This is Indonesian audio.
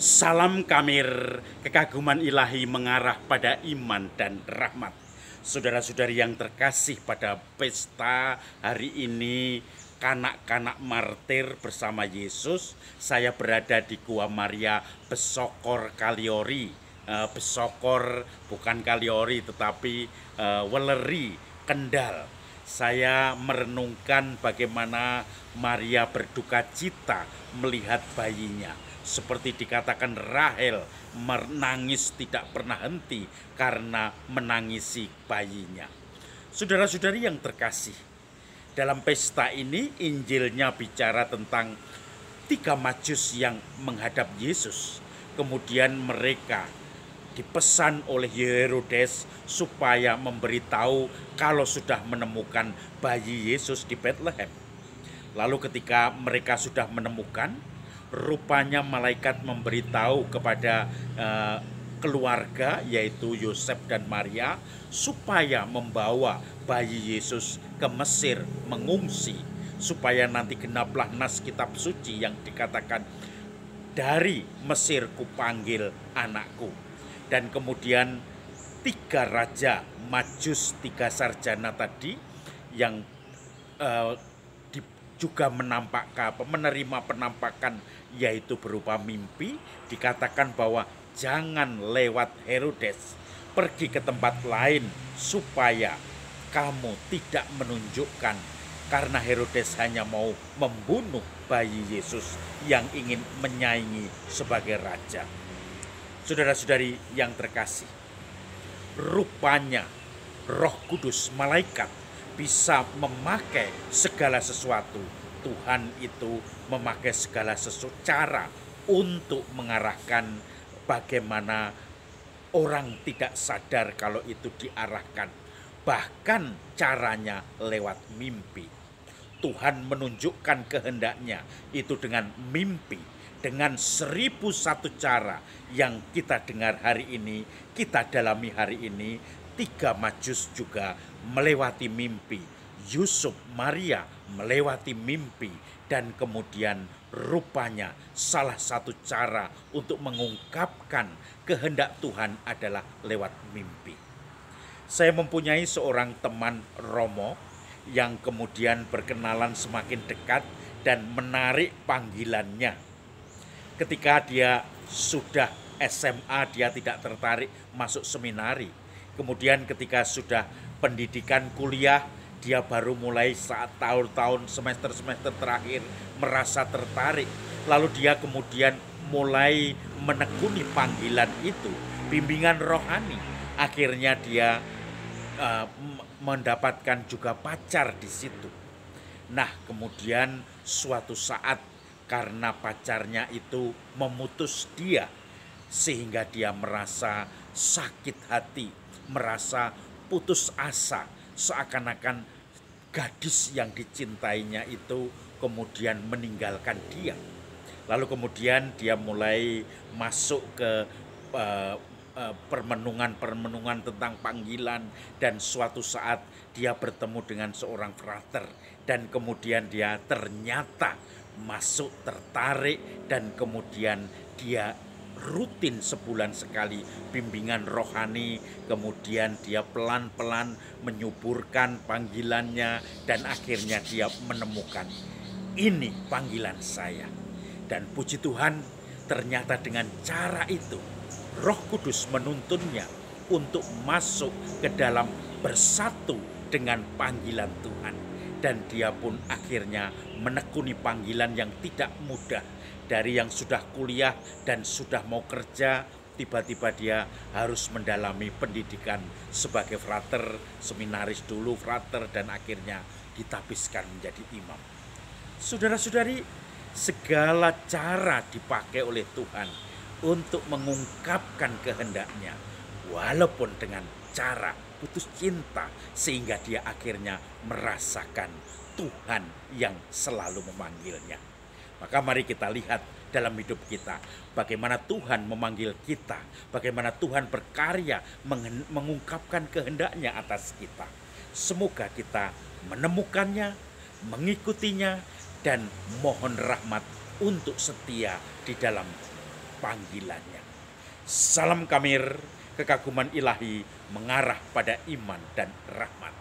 Salam Kamir, kekaguman ilahi mengarah pada iman dan rahmat. Saudara-saudari yang terkasih, pada pesta hari ini kanak-kanak martir bersama Yesus, saya berada di Gua Maria Besokor Kaliori. Besokor bukan Kaliori tetapi Weleri, Kendal. Saya merenungkan bagaimana Maria berduka cita melihat bayinya. Seperti dikatakan, Rahel menangis tidak pernah henti karena menangisi bayinya. Saudara-saudari yang terkasih, dalam pesta ini Injilnya bicara tentang 3 Majus yang menghadap Yesus. Kemudian mereka dipesan oleh Herodes supaya memberitahu kalau sudah menemukan bayi Yesus di Bethlehem. Lalu ketika mereka sudah menemukan, rupanya malaikat memberitahu kepada keluarga, yaitu Yosef dan Maria, supaya membawa bayi Yesus ke Mesir mengungsi, supaya nanti genaplah nas kitab suci yang dikatakan, dari Mesir kupanggil anakku. Dan kemudian 3 raja Majus, 3 sarjana tadi yang juga menerima penampakan, yaitu berupa mimpi. Dikatakan bahwa jangan lewat Herodes, pergi ke tempat lain supaya kamu tidak menunjukkan, karena Herodes hanya mau membunuh bayi Yesus yang ingin menyaingi sebagai raja. Saudara-saudari yang terkasih, rupanya Roh Kudus, malaikat, bisa memakai segala sesuatu. Tuhan itu memakai segala sesuatu cara untuk mengarahkan bagaimana orang tidak sadar kalau itu diarahkan. Bahkan caranya lewat mimpi. Tuhan menunjukkan kehendaknya itu dengan mimpi, dengan 1001 cara yang kita dengar hari ini, kita dalami hari ini. 3 Majus juga melewati mimpi, Yusuf, Maria melewati mimpi, dan kemudian rupanya salah satu cara untuk mengungkapkan kehendak Tuhan adalah lewat mimpi. Saya mempunyai seorang teman Romo yang kemudian berkenalan semakin dekat dan menarik panggilannya. Ketika dia sudah SMA, dia tidak tertarik masuk seminari. Kemudian ketika sudah pendidikan kuliah, dia baru mulai saat tahun-tahun semester-semester terakhir merasa tertarik. Lalu dia kemudian mulai menekuni panggilan itu, bimbingan rohani. Akhirnya dia mendapatkan juga pacar di situ. Nah, kemudian suatu saat karena pacarnya itu memutus dia, sehingga dia merasa sakit hati, merasa putus asa, seakan-akan gadis yang dicintainya itu kemudian meninggalkan dia. Lalu kemudian dia mulai masuk ke permenungan tentang panggilan, dan suatu saat dia bertemu dengan seorang frater, dan kemudian dia ternyata masuk, tertarik, dan kemudian dia rutin sebulan sekali bimbingan rohani. Kemudian dia pelan-pelan menyuburkan panggilannya, dan akhirnya dia menemukan, ini panggilan saya. Dan puji Tuhan, ternyata dengan cara itu Roh Kudus menuntunnya untuk masuk ke dalam bersatu dengan panggilan Tuhan. Dan dia pun akhirnya menekuni panggilan yang tidak mudah. Dari yang sudah kuliah dan sudah mau kerja, tiba-tiba dia harus mendalami pendidikan sebagai frater, seminaris dulu, frater, dan akhirnya ditapiskan menjadi imam. Saudara-saudari, segala cara dipakai oleh Tuhan untuk mengungkapkan kehendaknya, walaupun dengan cara putus cinta, sehingga dia akhirnya merasakan Tuhan yang selalu memanggilnya. Maka mari kita lihat dalam hidup kita, bagaimana Tuhan memanggil kita, bagaimana Tuhan berkarya mengungkapkan kehendaknya atas kita. Semoga kita menemukannya, mengikutinya, dan mohon rahmat untuk setia di dalam panggilannya. Salam Kamir, kekaguman ilahi mengarah pada iman dan rahmat.